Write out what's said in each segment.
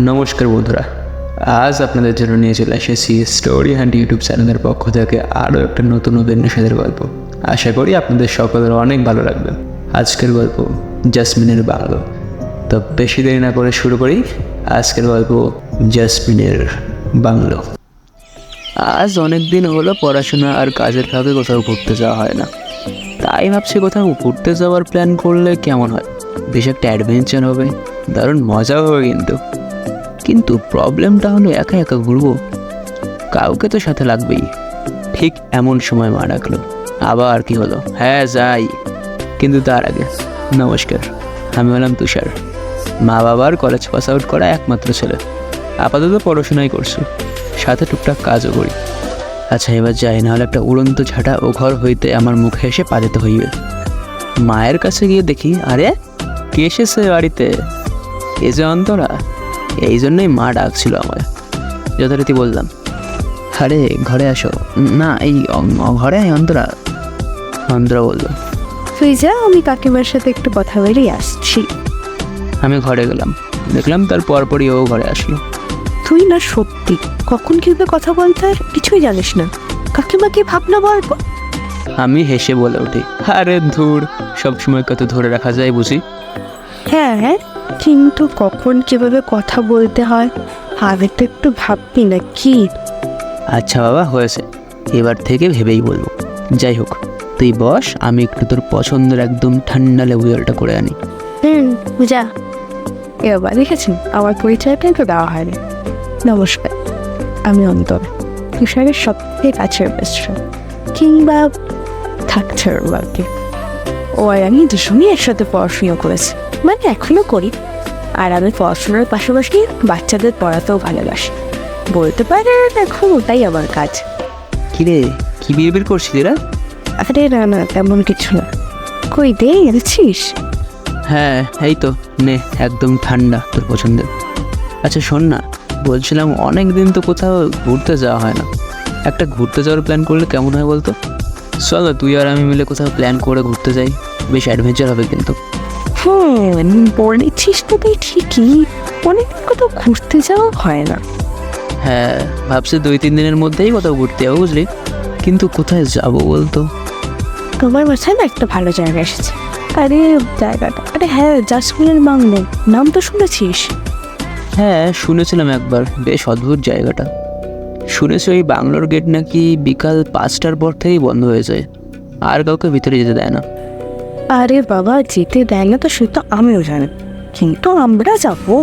নমস্কার বন্ধুরা, আজ আপনাদের জন্য নিয়ে চলে এসেছি স্টোরি হ্যান্ড ইউটিউব চ্যানেলের পক্ষ থেকে আরও একটা নতুন উপন্যাসের গল্প। আশা করি আপনাদের সকলের অনেক ভালো লাগবে। আজকের গল্প জাসমিনের বাংলো। তো বেশি দেরি না করে শুরু করি আজকের গল্প জাসমিনের বাংলো। আজ অনেক দিন হলো পড়াশোনা আর কাজের ফাঁকে কোথাও ঘুরতে যাওয়া হয় না, তাই ভাবছি কোথাও ঘুরতে যাওয়ার প্ল্যান করলে কেমন হয়। বেশ একটা অ্যাডভেঞ্চার হবে, দারুণ মজাও হবে। কিন্তু প্রবলেমটা হলো একা একা ঘুরবো, কাউকে তো সাথে লাগবেই। ঠিক এমন সময় মা ডাকলো। আবার কি হলো? হ্যাঁ যাই, কিন্তু তার আগে নমস্কার, আমি হলাম তুষার, মা বাবার কলেজ পাস আউট করা একমাত্র ছেলে। আপাতত পড়াশোনাই করছি, সাথে টুকটাক কাজও করি। আচ্ছা এবার যাই, নাহলে একটা উড়ন্ত ঝাঁটা ও ঘর হইতে আমার মুখে এসে পা দিতে হইবে। মায়ের কাছে গিয়ে দেখি, আরে কে এসেছে বাড়িতে? এ যে অন্তরা। এই জন্যই মা ডাকছিল আমায়। যথারীতি বললাম, আরে ঘরে আসো। না এই ঘরে আয় অন্তরা। অন্তরা বলল, তুই যা, আমি কাকিমার সাথে একটু কথা বলেই আসছি। আমি ঘরে গেলাম, দেখলাম তার পরপরই ও ঘরে আসলো। তুই না সত্যি কখন কিভাবে কথা বলতে হয় কিছুই জানিস না। কাকিমা কি ভাবনা বলবো? আমি হেসে বলে উঠি, আরে ধুর, সবসময় কত ধরে রাখা যায় বুঝি। হ্যাঁ, কিন্তু কখন কিভাবে কথা বলতে হয় আগে তো একটু ভাববি না কি? আচ্ছা বাবা হয়েছে, এবার থেকে ভেবেই বলবো। যাই হোক, তুই বস, আমি একটু তোর পছন্দের একদম ঠান্ডা লেবু জলটা করে আনি। যা। এবার দেখেছেন আমার পরিচয়টা একটু দেওয়া হয়নি। নমস্কার, আমি অন্তর, তুষারের সবথেকে কাছের বেস্ট ফ্রেন্ড, কিংবা থাকছে বাকি। ও আর আমি দুজনই একসাথে পড়াশুনো করেছি, মানে এখনো করি। আর আমি পড়াশোনার পাশাপাশি বাচ্চাদের পড়াতেও ভালোবাসি, বলতে পারেন এখন ওটাই আমার কাজ। কিরে, কি বিড়বিড় করছিস রে? আরে না তেমন কিছু না। কই দে এনেছিস? হ্যাঁ এই তো নে, একদম ঠান্ডা, তোর পছন্দের। আচ্ছা শোন না, বলছিলাম অনেক দিন তো কোথাও ঘুরতে যাওয়া হয় না, একটা ঘুরতে যাওয়ার প্ল্যান করলে কেমন হয় বলতো? চল না, তুই আর আমি মিলে কোথাও প্ল্যান করে ঘুরতে যাই, বেশ অ্যাডভেঞ্চার হবে কিন্তু। বলেছিস তো তুই ঠিকই, অনেকদিন কোথাও ঘুরতে যাওয়া হয় না। হ্যাঁ ভাবছি 2-3 দিনের মধ্যেই কোথাও ঘুরতে যাবো বুঝলি, কিন্তু কোথায় যাবো বলতো? তোমার মাথায় না একটা ভালো জায়গা এসেছে। আরে জায়গাটা, হ্যাঁ জাসমিনের বাংলো, নাম তো শুনেছিস? হ্যাঁ শুনেছিলাম একবার, বেশ অদ্ভুত জায়গাটা। শুনেছি ওই বাংলোর গেট নাকি বিকাল 5টার পর থেকেই বন্ধ হয়ে যায়, আর কাউকে ভিতরে যেতে দেয় না। আরে বাবা, যেতে দেয় না তো সে তো আমিও জানি, কিন্তু আমরা যাবো।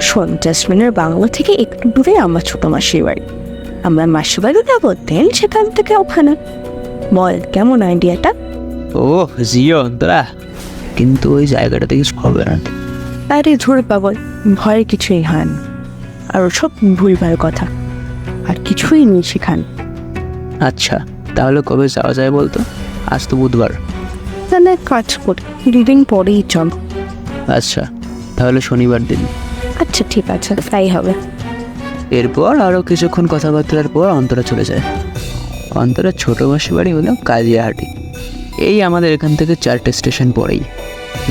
শোন, জাসমিনের বাংলো থেকে একটু দূরে আমার ছোট মাসির বাড়ি। আমরা মাসির বাড়ি যাবো, দেন সেখান থেকে ওখানে। বল কেমন আইডিয়াটা? ও জিও অন্তরা, কিন্তু ওই জায়গাটাতে কিছু হবে না। আরে ধরে পাবল, ভয় কিছুই হয় না, আর ওসব ভুলভাল কথা, আর কিছুই নেই সেখানে। আচ্ছা তাহলে কবে যাওয়া যায় বলতো? আজ তো বুধবার। তাহলে কাজ করি, 2 দিন পরেই চল। আচ্ছা তাহলে শনিবার দিন। আচ্ছা ঠিক আছে, তাই হবে। এরপর আরও কিছুক্ষণ কথাবার্তার পর অন্তরা চলে যায়। অন্তরার ছোটো মাসির বাড়ি হলো কাজিয়াহাটি, এই আমাদের এখান থেকে 4টে স্টেশন পরেই।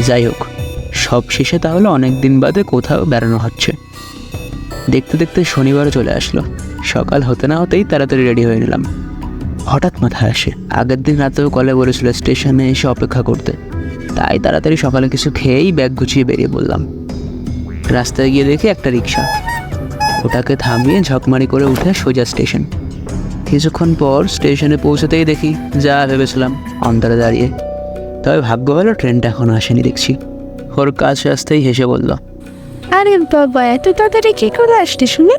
যাই হোক, সব শেষে তাহলে অনেক দিন বাদে কোথাও বেড়ানো হচ্ছে। দেখতে দেখতে শনিবারও চলে আসলো। সকাল হতে না হতেই তাড়াতাড়ি রেডি হয়ে নিলাম। হঠাৎ মাথায় আসে, আগের দিন রাতেও কলে বলেছিল স্টেশনে এসে অপেক্ষা করতে, তাই তাড়াতাড়ি সকালে কিছু খেয়েই ব্যাগ গুছিয়ে বেরিয়ে পড়লাম। রাস্তায় গিয়ে দেখি একটা রিক্সা, ওটাকে থামিয়ে ঝকমারি করে উঠে সোজা স্টেশন। কিছুক্ষণ পর স্টেশনে পৌঁছতেই দেখি যা ভেবেছিলাম, অন্তরা দাঁড়িয়ে। তবে ভাগ্য ভালো ট্রেনটা এখনো আসেনি দেখছি। ওর কাছে আসতেই হেসে বলল, আরে বাবা, এত তাড়াতাড়ি কে করে আসতে শুনে?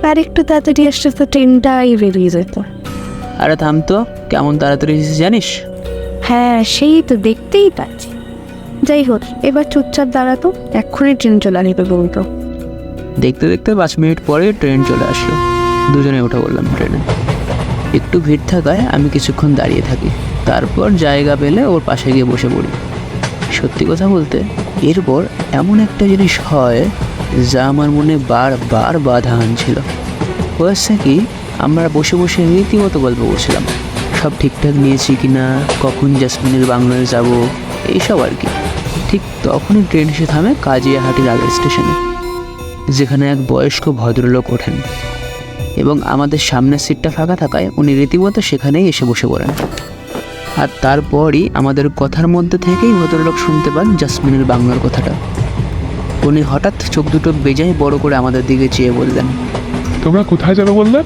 আর একটু তাড়াতাড়ি আসতে তো ট্রেনটাই বেরিয়ে যেত। আরে থাম তো, কেমন তাড়াতাড়ি এসেছিস জানিস? হ্যাঁ সেই তো দেখতেই পাচ্ছি। যাই হোক, এবার চুপচাপ দাঁড়াতো, এক্ষুনি ট্রেন চলে আসবে বলতো। দেখতে দেখতে 5 মিনিট পরে ট্রেন চলে আসলো। দুজনে উঠে বললাম ট্রেনে। একটু ভিড় থাকায় আমি কিছুক্ষণ দাঁড়িয়ে থাকি, তারপর জায়গা পেলে ওর পাশে গিয়ে বসে পড়ি। সত্যি কথা বলতে এরপর এমন একটা জিনিস হয় যা আমার মনে বারবার বাধা আনছিল। হয়েছে কি, আমরা বসে বসে রীতিমতো গল্প করছিলাম, সব ঠিকঠাক নিয়েছি কিনা, কখন জাসমিনের বাংলায় যাব, এইসব আর কি। ঠিক তখনই ট্রেন এসে থামে কাজিয়াহাটির আগের স্টেশনে। যেখানে এক বয়স্ক ভদ্রলোক ওঠেন এবং আমাদের সামনের সিটটা ফাঁকা থাকায় উনি রীতিমতো সেখানেই এসে বসে পড়েন। আর তারপরই আমাদের কথার মধ্যে থেকেই ভদ্রলোক শুনতে পান জাসমিনের বাংলার কথাটা। উনি হঠাৎ চোখ দুটো বেজায় বড় করে আমাদের দিকে চেয়ে বললেন, তোমরা কোথায় যাবে বললে?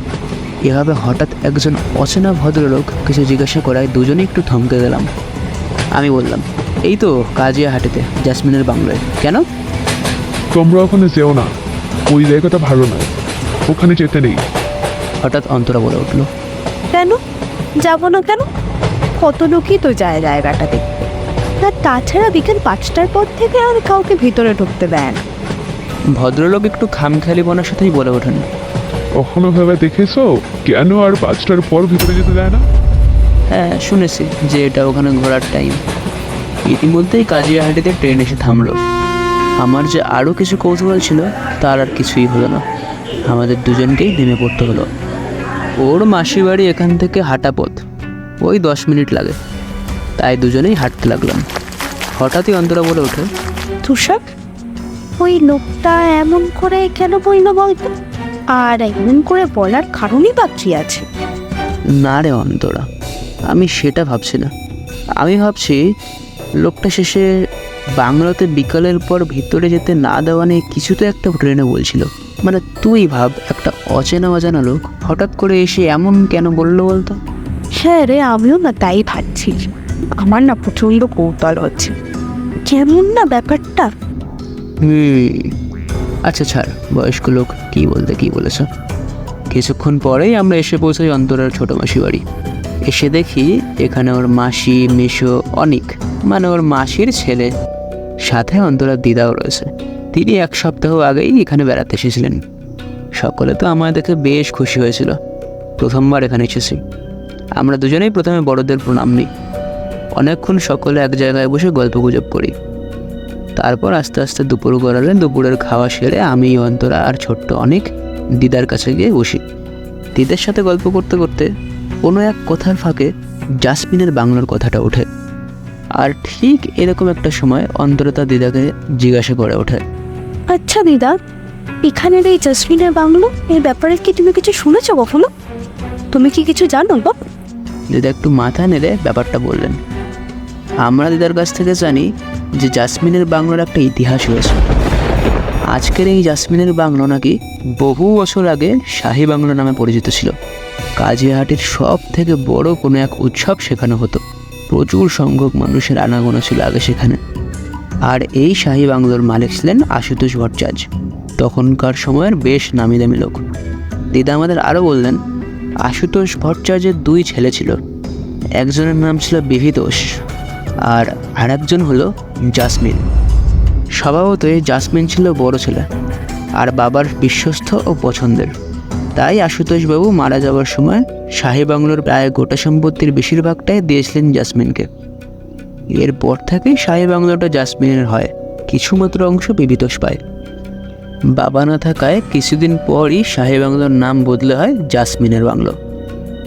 এভাবে হঠাৎ একজন অচেনা ভদ্রলোক কিছু জিজ্ঞাসা করায় দুজনেই একটু থমকে গেলাম। আমি বললাম, এই তো কাজিয়াহাটিতে জাসমিনের বাংলায়। কেন? তোমরা ওখানে যেও না, ওই জায়গাটা ভালো নয়, ওখানে যেতে নেই। হঠাৎ অন্তরা বলে উঠল, কেন যাব না কেন? কত লোকই তো যায় জায়গাটা দেখতে। আর তাছাড়া বিকেল 5টার পর থেকে আর কাউকে ভিতরে ঢুকতে দেয় না। ভদ্রলোক একটু খামখেয়ালিপনার সাথেই বলে ওঠেন, কখনো ভেবে দেখেছো কেন আর 5টার পর ভিতরে যেতে দেয় না? হ্যাঁ শুনেছি যে এটা ওখানে ঘোরার টাইম। ইতিমধ্যেই কাজিয়াহাটিতে ট্রেন এসে থামলো। আমার যে আরও কিছু কৌতূহল ছিল তার আর কিছুই হলো না। আমাদের দুজনকেই নেমে পড়তে হলো। ওর মাসির বাড়ি এখান থেকে হাঁটা পথ, ওই 10 মিনিট লাগে। তাই দুজনেই হাঁটতে লাগলাম। হঠাৎই অন্তরা বলে ওঠে, তুষার, ওই লোকটা এমন করে কেন বললো বলতো? আর এমন করে বলার কারণই বা কি আছে? না রে অন্তরা, আমি সেটা ভাবছি না। আমি ভাবছি লোকটা শেষে বাংলাতে বিকালের পর ভিতরে যেতে না দেওয়া নিয়ে কিছু তো একটা ট্রেনে বলছিল। মানে তুই ভাব, একটা অজানা লোক হঠাৎ করে এসে এমন কেন বললো বলতো? হ্যাঁ রে, আমিও না তাই ভাবছি। আমার না প্রচণ্ড কৌতূহল হচ্ছে, কেমন না ব্যাপারটা। আচ্ছা ছাড়, বয়স্ক লোক কী বলেছ। কিছুক্ষণ পরেই আমরা এসে পৌঁছাই অন্তরার ছোটো মাসি বাড়ি। এসে দেখি এখানে ওর মাসি, মেশো, অনিক মানে ওর মাসির ছেলে, সাথে অন্তরার দিদাও রয়েছে। তিনি 1 সপ্তাহ আগেই এখানে বেড়াতে এসেছিলেন। সকলে তো আমায় দেখে বেশ খুশি হয়েছিল। প্রথমবার এখানে এসেছি। আমরা দুজনেই প্রথমে বড়দের প্রণাম নিই। অনেকক্ষণ সকলে এক জায়গায় বসে গল্পগুজব করি। তারপর আস্তে আস্তে দুপুর গড়ালে দুপুরের খাওয়া সেরে আমি, অন্তরা আর ছোট্ট অনেক দিদার কাছে গিয়ে বসি। দিদার সাথে গল্প করতে করতে কোনো এক কথার ফাঁকে জাসমিনের বাংলার কথাটা ওঠে। আর ঠিক এরকম একটা সময় অন্তরা তার দিদাকে জিজ্ঞাসা করে ওঠে, আচ্ছা দিদা, এখানের এই জাসমিনের বাংলো এর ব্যাপারে কি তুমি কিছু শুনেছো কখনো? তুমি কি কিছু জানো বা? দিদা একটু মাথা নেড়ে ব্যাপারটা বললেন, আমরা দিদার কাছ থেকে জানি যে জাসমিনের বাংলার একটা ইতিহাস রয়েছে। আজকের এই জাসমিনের বাংলো নাকি বহু বছর আগে শাহী বাংলো নামে পরিচিত ছিল। কাজিয়াহাটির সব থেকে বড় কোনো এক উৎসব সেখানে হতো। প্রচুর সংখ্যক মানুষের আনাগোনা ছিল আগে সেখানে। আর এই শাহী বাংলোর মালিক ছিলেন আশুতোষ ভট্টাচার্য, তখনকার সময়ের বেশ নামি দামি লোক। দিদা আমাদের আরও বললেন, আশুতোষ ভট্টাচার্যের 2 ছেলে ছিল। একজনের নাম ছিল বিভীতোষ আর আরেকজন হলো জাসমিন। স্বভাবতই জাসমিন ছিল বড় ছেলে আর বাবার বিশ্বস্ত ও পছন্দের। তাই আশুতোষবাবু মারা যাওয়ার সময় শাহী বাংলোর প্রায় গোটা সম্পত্তির বেশিরভাগটাই দিয়েছিলেন জাসমিনকে। এরপর থেকেই শাহী বাংলোটা জাসমিনের হয়, কিছুমাত্র অংশ বিভীতোষ পায়। বাবা না থাকায় কিছুদিন পরই শাহী বাংলোর নাম বদলে হয় জাসমিনের বাংলো।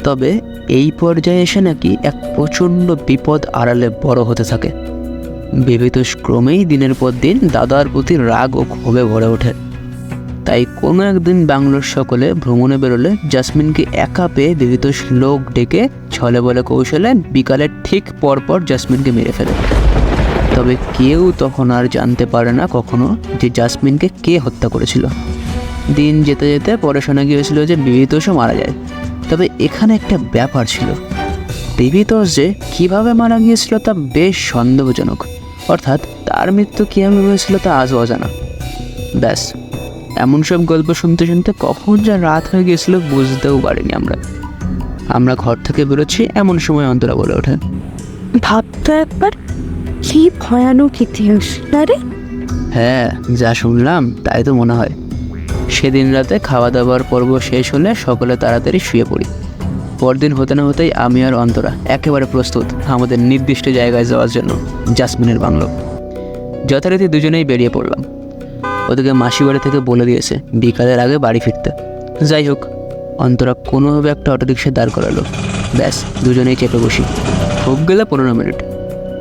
তবে এই পর্যায়ে এসে নাকি এক প্রচণ্ড বিপদ আড়ালে বড় হতে থাকে। বিভীতোষ ক্রমেই দিনের পর দিন দাদার প্রতি রাগ ও ক্ষোভে ভরে ওঠে। তাই কোনো একদিন বাংলোর সকলে ভ্রমণে বেরোলে জাসমিনকে একা পেয়ে বিভীতোষ লোক ডেকে ছলে বলে কৌশলে বিকালের ঠিক পরপর জাসমিনকে মেরে ফেলে। তবে কেউ তখন আর জানতে পারে না কখনো যে জাসমিনকে কে হত্যা করেছিল। দিন যেতে যেতে পরে শোনা গিয়েছিল যে বিভীতোষও মারা যায়। তবে এখানে একটা ব্যাপার ছিল, বিভীতোষ যে কীভাবে মারা গিয়েছিল তা বেশ সন্দেহজনক। অর্থাৎ তার মৃত্যু কীভাবে হয়েছিল তা আজও অজানা। ব্যাস, এমন সব গল্প শুনতে শুনতে কখন যা রাত হয়ে গিয়েছিল বুঝতেও পারিনি আমরা ঘর থেকে বেরোচ্ছি এমন সময় অন্তরা বলে ওঠে, ভাবতো একবার, কি ভয়ানক ইতিহাস না রে? হ্যাঁ, যা শুনলাম তাই তো মনে হয়। সেদিন রাতে খাওয়া দাওয়ার পর্ব শেষ হলে সকলে তাড়াতাড়ি শুয়ে পড়ি। পরদিন হতে না হতেই আমি আর অন্তরা একেবারে প্রস্তুত আমাদের নির্দিষ্ট জায়গায় যাওয়ার জন্য, জাসমিনের বাংলো। যথারীতি দুজনেই বেরিয়ে পড়লাম। ওদিকে মাসি বাড়ি থেকে বলে দিয়েছে বিকালের আগে বাড়ি ফিরতে। যাই হোক, অন্তরা কোনোভাবে একটা অটোরিকশা দাঁড় করালো। ব্যাস, দুজনেই চেপে বসি। খুব গেলে 15 মিনিট।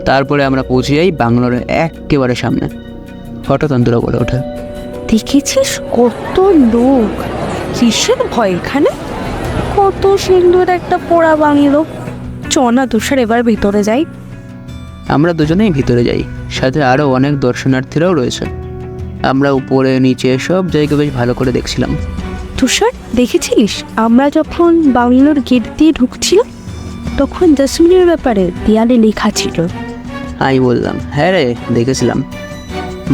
তারপরে আমরা পৌঁছে যাই বাংলোর একেবারে সামনে। হঠাৎ অন্তরা বলে ওঠে, দেখেছিস কত লোক, কিসের ভয় এখানে? কত সুন্দর একটা পোড়া বাংলো। চনা তুষার এবার ভিতরে যাই। আমরা দুজনেই ভিতরে যাই, সাথে আরও অনেক দর্শনার্থীরাও রয়েছে। আমরা উপরে নিচে সব জায়গা বেশ ভালো করে দেখছিলাম। তুষার, দেখেছিস আমরা যখন বাংলোর গেট দিয়ে ঢুকছিলাম তখন জাসমিনের ব্যাপারে দেয়ালে লেখা ছিল? আমি বললাম, হ্যাঁ রে, দেখেছিলাম।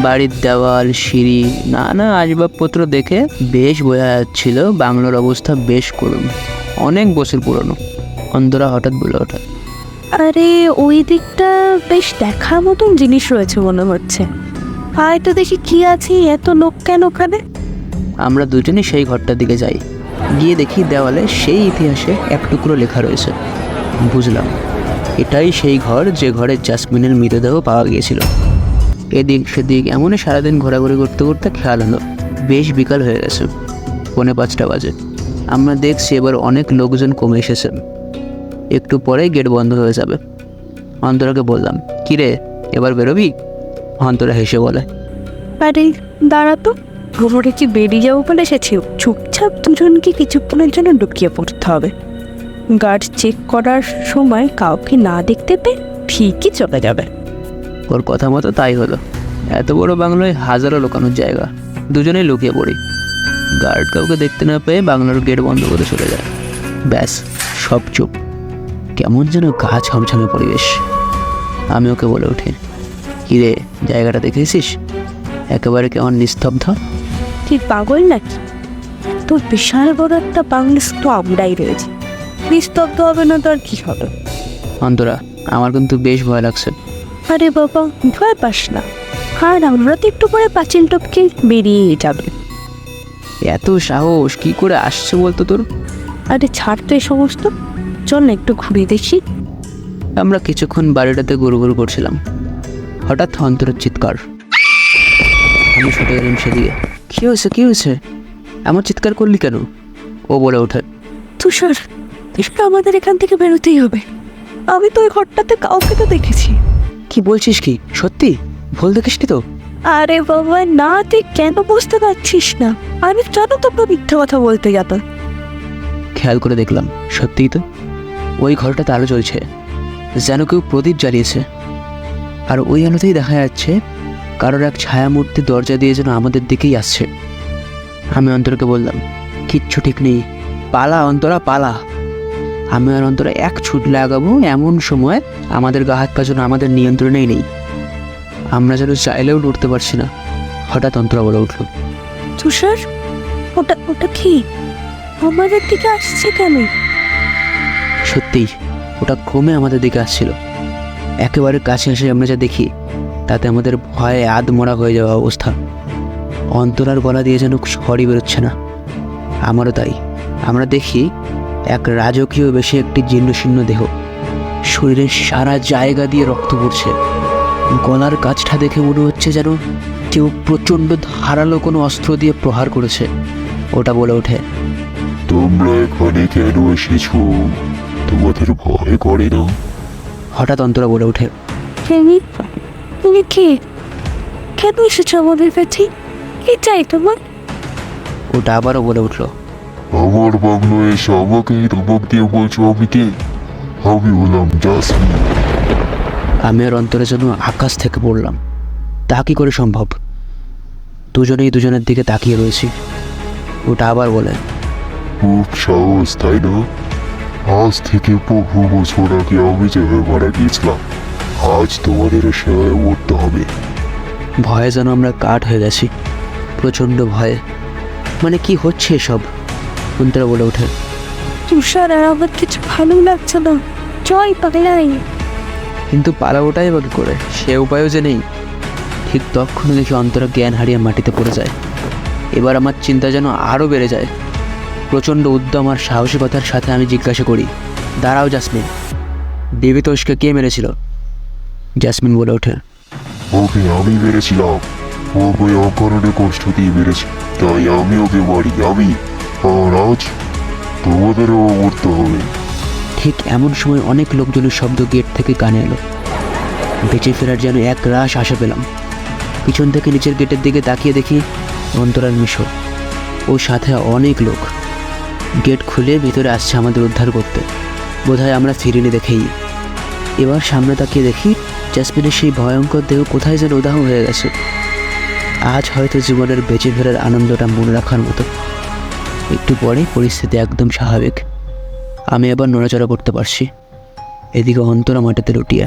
বাড়ির দেওয়াল, সিঁড়ি, নানা আসবাবপত্র দেখে বেশ বোঝা যাচ্ছিল বাংলোর অবস্থা বেশ করুণ, অনেক বছর পুরনো। অন্তরা হঠাৎ বলে ওঠে, আরে ওই দিকটা বেশ দেখার মতন জিনিস রয়েছে মনে হচ্ছে। আয় তো দেখি কি আছে, এত লোক কেন ওখানে? আমরা দুজনেই সেই ঘরটার দিকে যাই। গিয়ে দেখি দেওয়ালে সেই ইতিহাসে এক টুকরো লেখা রয়েছে। বুঝলাম এটাই সেই ঘর যে ঘরে জাসমিনের মৃতদেহ পাওয়া গিয়েছিল। এদিক সেদিক এমনই সারাদিন ঘোরাঘুরি করতে করতে খেয়াল হলো বেশ বিকাল হয়ে গেছে, 4:45 বাজে। আমরা দেখছি এবার অনেক লোকজন কমে এসেছে, একটু পরেই গেট বন্ধ হয়ে যাবে। অন্তরাকে বললাম, কিরে এবার বেরোবি? অন্তরা হেসে বলে, আরে দাঁড়া তো, ঘুরে কি বেরিয়ে যাবো বলে এসেছি? চুপচাপ দুজনকে কিছুক্ষণের জন্য ঢুকিয়ে পড়তে হবে। গার্ড চেক করার সময় কাউকে না দেখতে পেয়ে ঠিকই চলে যাবে। ওর কথা মতো তাই হলো। এত বড় বাংলায় হাজারো লুকানোর জায়গা, দুজনেই লুকিয়ে পড়ি। গার্ড কাউকে দেখতে না পেয়ে বাংলার গেট বন্ধ করে চলে যায়। ব্যাস, সব চুপ, কেমন যেন গা ছমছমে পরিবেশ। আমি ওকে বলে উঠি, কিরে জায়গাটা দেখেছিস? একেবারে কেমন নিস্তব্ধ। তুই পাগল নাকি? তোর বিশাল বড় একটা বাংলাদেশ তো আমরাই রয়েছে, নিস্তব্ধ হবে না তো আর কি হবে? অন্তরা, আমার কিন্তু বেশ ভয় লাগছে। আরে বাবা, ভয় পাস না, আর আমরা তো একটু পরে পাঁচিল টপকে বেরিয়ে যাবে। এত সাহস কি করে আসছে বলতো তোর? আরে ছাড় তো এই সমস্ত, চল না একটু ঘুরে দেখি। আমরা কিছুক্ষণ বাড়িটাতে ঘুরু করছিলাম। হঠাৎ অন্তরের চিৎকার। আমি ছুটে গেলাম সেদিকে। কী হয়েছে, কী হয়েছে? এমন চিৎকার করলি কেন? ও বলে ওঠে, তুষার, তুষার আমাদের এখান থেকে বেরোতেই হবে। আমি তো ওই ঘরটাতে কাউকে তো দেখেছি। কি বলছিস? কি সত্যি? ভুল দেখিসনি তো? আরে বাবা না, তুই কেন বুঝতে পারছিস না? আমি জানো তোমরা মিথ্যা কথা বলতে যাত। খেয়াল করে দেখলাম, সত্যিই তো ওই ঘরটাতে আলো জ্বলছে, যেন কেউ প্রদীপ জ্বালিয়েছে। আর ওই আলোতেই দেখা যাচ্ছে কারোর এক ছায়ামূর্তি দরজা দিয়ে যেন আমাদের দিকেই আসছে। আমি অন্তরকে বললাম, কিচ্ছু ঠিক নেই, পালা অন্তরা পালা। আমি আর অন্তরা এক ছুট লাগাবো এমন সময় আমাদের গা হাত পা যেন আমাদের নিয়ন্ত্রণেই নেই, আমরা যেন চাইলেও লড়তে পারছি না। হঠাৎ অন্তরা বলে উঠল, তুষার, ওটা ওটা কি আমাদের দিকে আসছে কেন? সত্যিই ওটা ক্রমে আমাদের দিকে আসছিল। একেবারে কাছে এসে আমরা যা দেখি তাতে আমাদের ভয়ে আধমরা হয়ে যাওয়া অবস্থা। অন্তরার গলা দিয়ে যেন খড়ি বেরোচ্ছে না, আমারও তাই। আমরা দেখি এক রাজকীয় বেশে একটি জীর্ণশীর্ণ দেহ, শরীরের সারা জায়গা দিয়ে রক্ত পড়ছে। গলার কাছটা দেখে মনে হচ্ছে যেন কেউ প্রচণ্ড ধারালো কোনো অস্ত্র দিয়ে প্রহার করেছে। ওটা বলে ওঠে, তোমরা এখানে কেন এসেছো? তোমাদের ভয় করে না? হঠাৎ অন্তরা বলে ওঠে, তুমি তুমি কে? কেন এসেছো আমাদের কাছে? কি চাই তোমার? ওটা আবারও বলে উঠল, আমার বাংলো এসে আমাকেই ধমক দিয়ে বলছো আমি কে? আমি হলাম জাসমিন। আমি আর অন্তরে যেন আকাশ থেকে পড়লাম। তা কি করে সম্ভব? দুজনেই দুজনের দিকে তাকিয়ে রয়েছি। ওটা আবার বলে, খুব সাহস তাই না? আজ থেকে বহু বছর আগে আমি যেভাবে মারা গিয়েছিলাম, আজ তোমাদের সেভাবে মরতে হবে। ভয়ে যেন আমরা কাঠ হয়ে গেছি, প্রচণ্ড ভয়ে। মানে কি হচ্ছে এসব? অন্তরা বলে ওঠে, তুষার, আর আমার কিছু ভালো লাগছে না, জয় পাগলাই। কিন্তু পালাবোটাই বা কি করে? সে উপায়ও যে নেই। ঠিক তখনই দেখি অন্তরা জ্ঞান হারিয়ে মাটিতে পড়ে যায়। এবার আমার চিন্তা যেন আরও বেড়ে যায়। প্রচণ্ড উদ্যম আর সাহসিকতার সাথে আমি জিজ্ঞাসা করি, দাঁড়াও জাসমিন, দেবীতোষকে কে মেরেছিল? জাসমিন বলে ওঠে, ওকে আমি মেরেছিলাম। ওকে অকারণে কষ্ট দিয়ে মেরেছি, তাই আমি ওকে মারি। আমি আর আজ তোমাদেরও মরতে হবে। ঠিক এমন সময় অনেক লোকজনের শব্দ গেট থেকে কানে এলো। বেঁচে ফেরার যেন এক রাশ আশা পেলাম। পিছন থেকে নিচের গেটের দিকে তাকিয়ে দেখি অন্তরার মিশো ও সাথে অনেক লোক গেট খুলে ভিতরে আসছে আমাদের উদ্ধার করতে। বোধহয় আমরা ফিরিনি দেখেই। এবার সামনে তাকিয়ে দেখি জ্যাসমিনের সেই ভয়ঙ্কর দেহ কোথায় যেন উদাহ হয়ে গেছে। আজ হয়তো জীবনের বেঁচে ফেরার আনন্দটা মনে রাখার মতো। একটু পরে পরিস্থিতি একদম স্বাভাবিক। আমি আবার নড়াচড়া করতে পারছি। এদিকে অন্তরা মাটিতে লুটিয়ে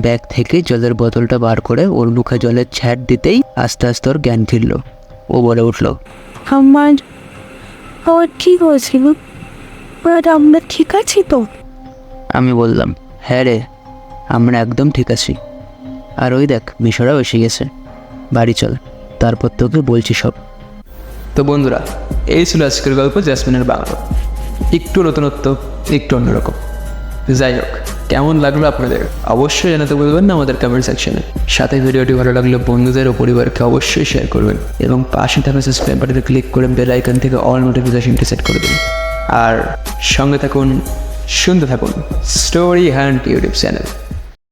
ব্যাগ থেকে জলের বোতলটা বার করে ওর মুখে জলের ছ্যাট দিতেই আস্তে আস্তে ওর জ্ঞান ফিরল। ও বলে উঠল, আমার ঠিক হয়েছিল, আমরা ঠিক আছি তো? আমি বললাম, হ্যাঁ রে, আমরা একদম ঠিক আছি। আর ওই দেখ মিশরাও এসে গেছে। বাড়ি চল, তারপর তোকে বলছি সব। তো বন্ধুরা, এই ছিল আজকের গল্প জ্যাসমিনের বাংলা। একটু নতুনত্ব, একটু অন্যরকম। যাই হোক, কেমন লাগলো আপনাদের অবশ্যই জানাতে বলবেন না আমাদের কমেন্ট সেকশনে। সাথে ভিডিওটি ভালো লাগলে বন্ধুদের ও পরিবারকে অবশ্যই শেয়ার করবেন এবং পাশে থাকা সাবস্ক্রাইব বাটনে ক্লিক করে বেল আইকন থেকে অল নোটিফিকেশনটি সেট করে দিন। আর সঙ্গে থাকুন, শুনতে থাকুন স্টোরি হ্যান্ড ইউটিউব চ্যানেল।